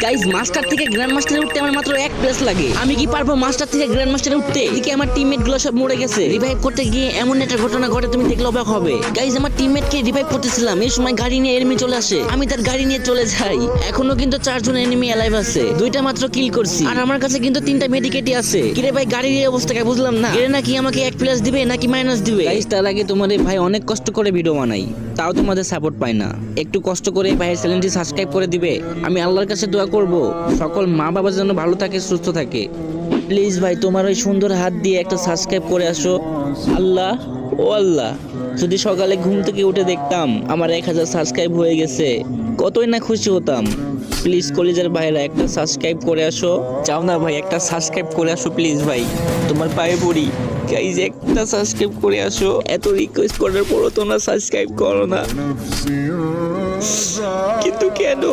Guys master থেকে grand মাস্টারে উঠতে আমার মাত্র 1 প্লেস লাগে। আমি কি পারবো মাস্টার থেকে গ্র্যান্ড মাস্টারে উঠতে? এদিকে আমার টিমমেট গুলো সব মরে গেছে। রিভাইভ করতে গিয়ে এমন একটা ঘটনা ঘটে তুমি দেখলে অবাক হবে। গাইজ আমার টিমমেট কে রিভাইভ করতেছিলাম, এই সময় গাড়ি নিয়ে এনিমি চলে আসে। আমি তার গাড়ি নিয়ে চলে যাই। এখনো কিন্তু 4 জন এনিমি অ্যালাইভ আছে। 2টা মাত্র কিল করছি আর আমার কাছে কিন্তু 3টা মেডিকেটই আছে। কিরে ভাই গাড়ির এই অবস্থা কে বুঝলাম না। এর নাকি আমাকে 1 প্লাস দিবে নাকি মাইনাস দিবে? গাইজ তার আগে তোমাদের ভাই অনেক কষ্ট করে ভিডিও বানাই, তাও তোমাদের সাপোর্ট পাই না। একটু কষ্ট করে ভাইয়ের চ্যানেলটি সাবস্ক্রাইব করে দিবে। আমি আল্লাহর কাছে দোয়া করব সকল মা বাবা যেন ভালো থাকে, সুস্থ থাকে। প্লিজ ভাই তোমার ওই সুন্দর হাত দিয়ে একটা সাবস্ক্রাইব করে আসো। আল্লাহ ও আল্লাহ, যদি সকালে ঘুম থেকে উঠে দেখতাম আমার 1000 সাবস্ক্রাইব হয়ে গেছে, কতই না খুশি হতাম। প্লিজ কলিজার ভাইরা একটা সাবস্ক্রাইব করে আসো। চাও না ভাই একটা সাবস্ক্রাইব করে আসো প্লিজ ভাই, তোমার পায়ে পড়ি। গাইজ একটা সাবস্ক্রাইব করে আসো। এত রিকোয়েস্ট করার পরও তোমরা সাবস্ক্রাইব করো না, কিন্তু কেন?